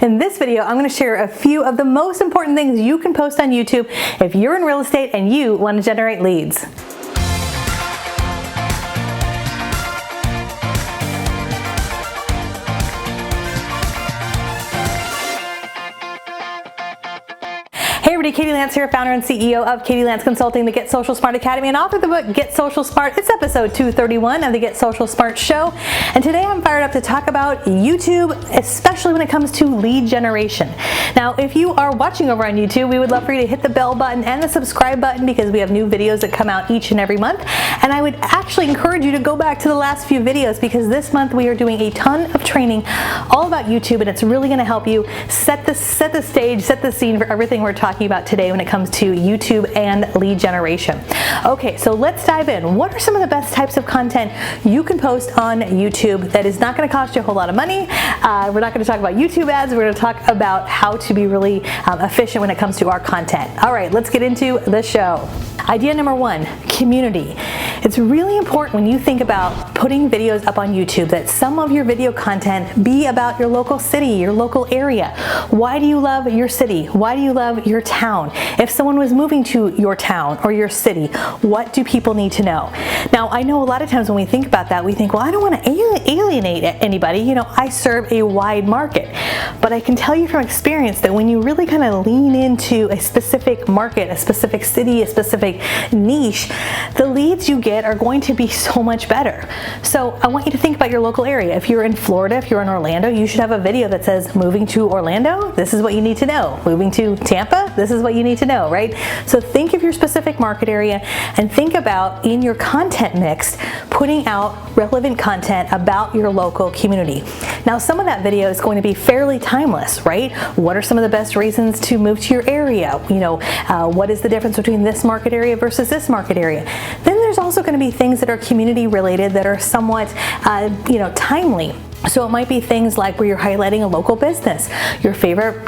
In this video, I'm going to share a few of the most important things you can post on YouTube if you're in real estate and you want to generate leads. Hey everybody, Katie Lance here, founder and CEO of Katie Lance Consulting, the Get Social Smart Academy, and author of the book Get Social Smart. It's episode 231 of the Get Social Smart show. And today I'm fired up to talk about YouTube, especially when it comes to lead generation. Now, if you are watching over on YouTube, we would love for you to hit the bell button and the subscribe button because we have new videos that come out each and every month. And I would actually encourage you to go back to the last few videos because this month we are doing a ton of training all about YouTube, and it's really going to help you set the stage, set the scene for everything we're talking about today when it comes to YouTube and lead generation. Okay, so let's dive in. What are some of the best types of content you can post on YouTube that is not going to cost you a whole lot of money? We're not going to talk about YouTube ads. We're going to talk about how to be really efficient when it comes to our content. All right, let's get into the show. Idea number one, community. It's really important when you think about putting videos up on YouTube that some of your video content be about your local city, your local area. Why do you love your city? Why do you love your town? If someone was moving to your town or your city, what do people need to know? Now, I know a lot of times when we think about that, we think, well, I don't want to alienate anybody. You know, I serve a wide market. But I can tell you from experience that when you really kind of lean into a specific market, a specific city, a specific niche, the leads you get are going to be so much better. So I want you to think about your local area. If you're in Florida, if you're in Orlando, you should have a video that says, moving to Orlando, this is what you need to know. Moving to Tampa, this is what you need to know, right? So think of your specific market area and think about in your content mix, putting out relevant content about your local community. Now, some of that video is going to be fairly timeless, right? What are some of the best reasons to move to your area? You know, what is the difference between this market area versus this market area? Then there's also going to be things that are community related that are somewhat, timely. So it might be things like where you're highlighting a local business, your favorite,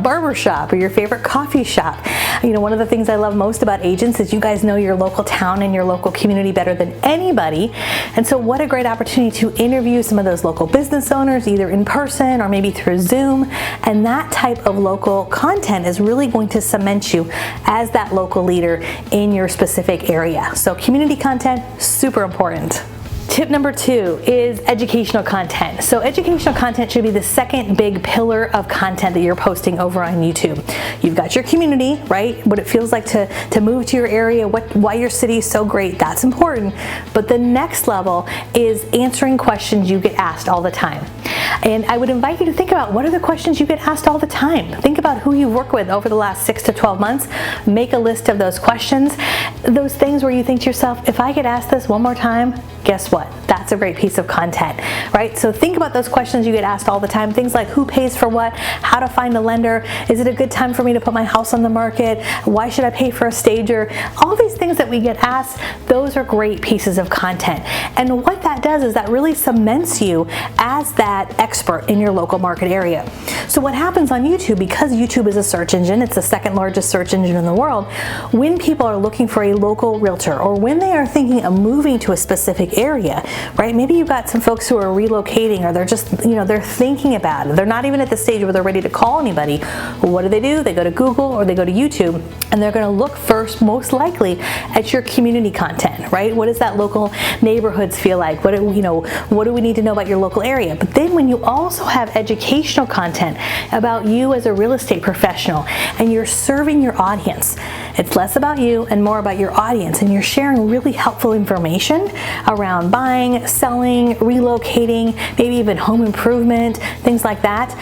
barber shop or your favorite coffee shop. You know, one of the things I love most about agents is you guys know your local town and your local community better than anybody. And so what a great opportunity to interview some of those local business owners, either in person or maybe through Zoom. And that type of local content is really going to cement you as that local leader in your specific area. So community content, super important. Tip number two is educational content. So educational content should be the second big pillar of content that you're posting over on YouTube. You've got your community, right? What it feels like to move to your area, why your city is so great, that's important. But the next level is answering questions you get asked all the time. And I would invite you to think about what are the questions you get asked all the time. Think about who you've worked with over the last 6 to 12 months. Make a list of those questions, those things where you think to yourself, if I get asked this one more time, guess what? That's a great piece of content, right? So think about those questions you get asked all the time. Things like who pays for what, how to find a lender, is it a good time for me to put my house on the market, why should I pay for a stager? All these things that we get asked, those are great pieces of content. And what that does is that really cements you as that expert in your local market area. So what happens on YouTube, because YouTube is a search engine, it's the second largest search engine in the world, when people are looking for a local realtor or when they are thinking of moving to a specific area, right? Maybe you've got some folks who are relocating or they're just, they're thinking about it. They're not even at the stage where they're ready to call anybody. What do? They go to Google or they go to YouTube and they're going to look first, most likely, at your community content, right? What does that local neighborhoods feel like? What do we need to know about your local area? But then when you also have educational content about you as a real estate professional and you're serving your audience, it's less about you and more about your audience, and you're sharing really helpful information around buying, selling, relocating, maybe even home improvement, things like that.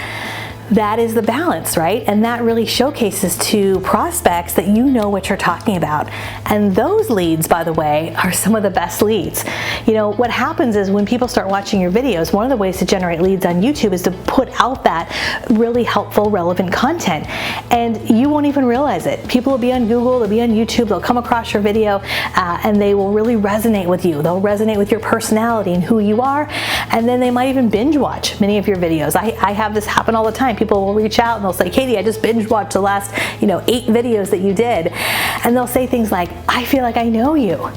That is the balance, right? And that really showcases to prospects that you know what you're talking about. And those leads, by the way, are some of the best leads. You know, what happens is when people start watching your videos, one of the ways to generate leads on YouTube is to put out that really helpful, relevant content. And you won't even realize it. People will be on Google, they'll be on YouTube, they'll come across your video, and they will really resonate with you. They'll resonate with your personality and who you are. And then they might even binge watch many of your videos. I have this happen all the time. People will reach out and they'll say, Katie, I just binge watched the last 8 videos that you did. And they'll say things like, I feel like I know you.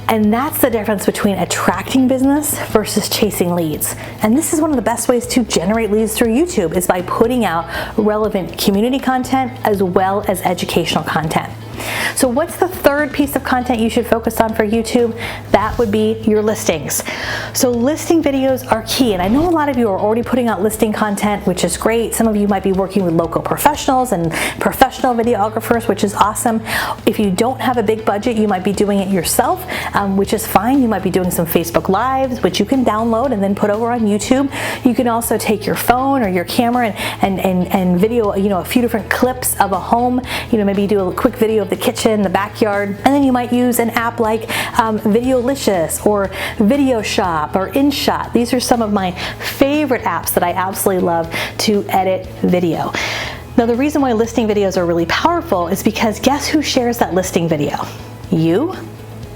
And that's the difference between attracting business versus chasing leads. And this is one of the best ways to generate leads through YouTube, is by putting out relevant community content as well as educational content. So what's the third piece of content you should focus on for YouTube? That would be your listings. So listing videos are key, and I know a lot of you are already putting out listing content, which is great. Some of you might be working with local professionals and professional videographers, which is awesome. If you don't have a big budget, you might be doing it yourself, which is fine. You might be doing some Facebook Lives, which you can download and then put over on YouTube. You can also take your phone or your camera and video, a few different clips of a home. Maybe do a quick video of the kitchen, the backyard, and then you might use an app like Videolicious or Video Shop or InShot. These are some of my favorite apps that I absolutely love to edit video. Now, the reason why listing videos are really powerful is because guess who shares that listing video? You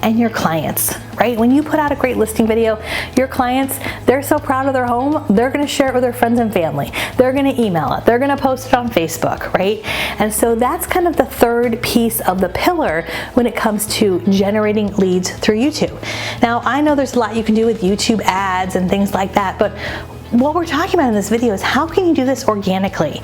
and your clients, right? When you put out a great listing video, your clients, they're so proud of their home, they're gonna share it with their friends and family. They're gonna email it, they're gonna post it on Facebook, right? And so that's kind of the third piece of the pillar when it comes to generating leads through YouTube. Now, I know there's a lot you can do with YouTube ads and things like that, but what we're talking about in this video is how can you do this organically?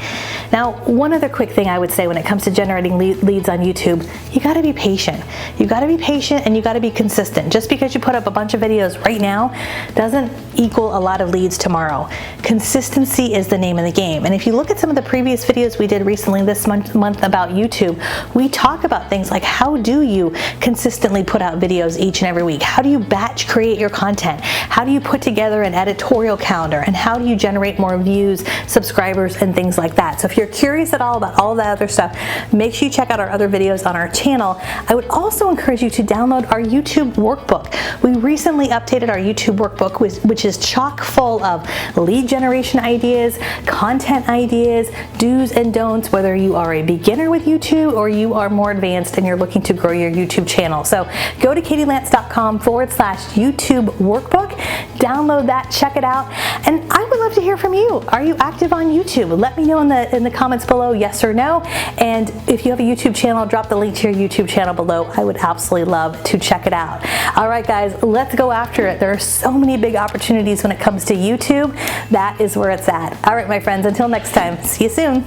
Now, one other quick thing I would say when it comes to generating leads on YouTube, you gotta be patient. You gotta be patient and you gotta be consistent. Just because you put up a bunch of videos right now doesn't equal a lot of leads tomorrow. Consistency is the name of the game. And if you look at some of the previous videos we did recently this month about YouTube, we talk about things like how do you consistently put out videos each and every week? How do you batch create your content? How do you put together an editorial calendar? And how do you generate more views, subscribers, and things like that? So if you're curious at all about all of that other stuff, make sure you check out our other videos on our channel. I would also encourage you to download our YouTube workbook. We recently updated our YouTube workbook, which is chock full of lead generation ideas, content ideas, do's and don'ts, whether you are a beginner with YouTube or you are more advanced and you're looking to grow your YouTube channel. So go to katielance.com/YouTube workbook, download that, check it out, and I would love to hear from you. Are you active on YouTube? Let me know in the comments below, yes or no. And if you have a YouTube channel, drop the link to your YouTube channel below. I would absolutely love to check it out. All right, guys, let's go after it. There are so many big opportunities when it comes to YouTube. That is where it's at. All right, my friends, until next time, see you soon.